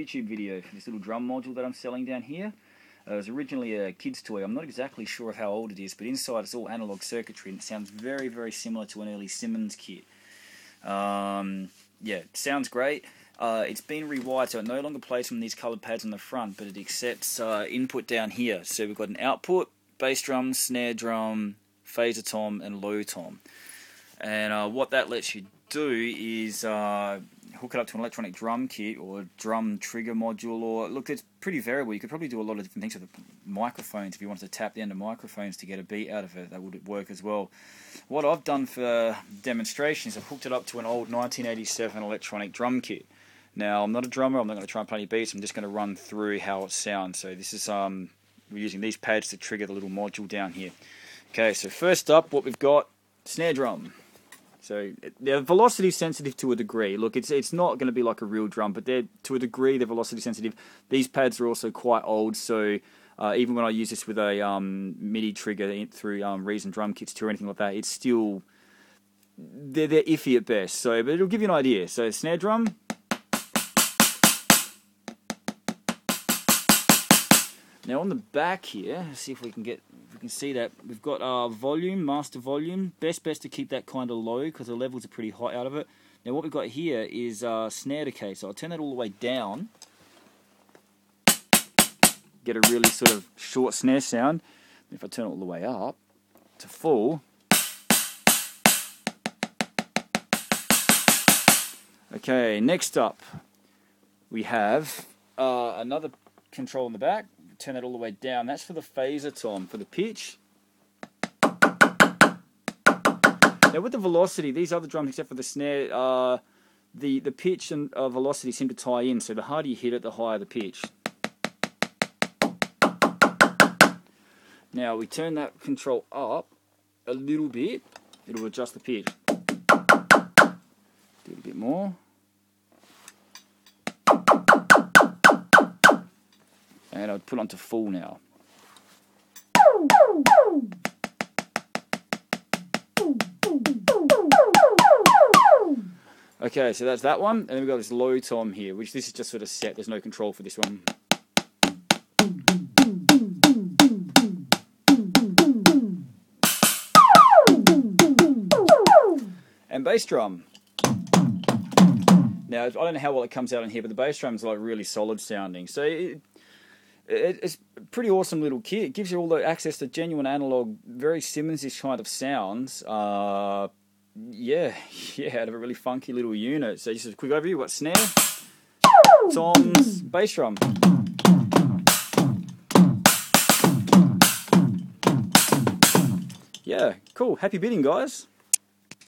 YouTube video for this little drum module that I'm selling down here. It was originally a kid's toy. I'm not exactly sure of how old it is, but inside it's all analog circuitry and it sounds very, very similar to an early Simmons kit. Yeah, it sounds great. It's been rewired, so it no longer plays from these coloured pads on the front, but it accepts input down here. So we've got an output, bass drum, snare drum, phaser tom, and low tom. And what that lets you do is hook it up to an electronic drum kit or drum trigger module, or look, it's pretty variable. You could probably do a lot of different things with the microphones. If you wanted to tap the end of microphones to get a beat out of it, that would work as well. What I've done for demonstrations, I've hooked it up to an old 1987 electronic drum kit. Now, I'm not a drummer, I'm not going to try and play any beats, I'm just going to run through how it sounds. So this is, we're using these pads to trigger the little module down here. Okay, so first up, what we've got, snare drum. So they're velocity sensitive to a degree. Look, it's not going to be like a real drum, but they're to a degree they're velocity sensitive. These pads are also quite old, so even when I use this with a MIDI trigger through Reason drum kits or anything like that, it's still they're iffy at best. So, but it'll give you an idea. So snare drum. Now on the back here, let's see if we can see that we've got volume, master volume. Best to keep that kind of low because the levels are pretty hot out of it. Now what we've got here is snare decay. So I'll turn that all the way down. Get a really sort of short snare sound. If I turn it all the way up to full. Okay, next up we have another control in the back. Turn that all the way down. That's for the phaser tom, for the pitch. Now with the velocity, these other drums except for the snare, the pitch and velocity seem to tie in, so the harder you hit it, the higher the pitch. Now we turn that control up a little bit, it'll adjust the pitch. Do it a bit more. And I'll put it onto full now. Okay, so that's that one. And then we've got this low tom here, which this is just sort of set. There's no control for this one. And bass drum. Now, I don't know how well it comes out in here, but the bass drum's like really solid sounding. So it's a pretty awesome little kit. It gives you all the access to genuine analog, very Simmons-ish kind of sounds. Yeah, out of a really funky little unit. So just a quick overview. What snare, toms, bass drum. Yeah, cool. Happy bidding, guys.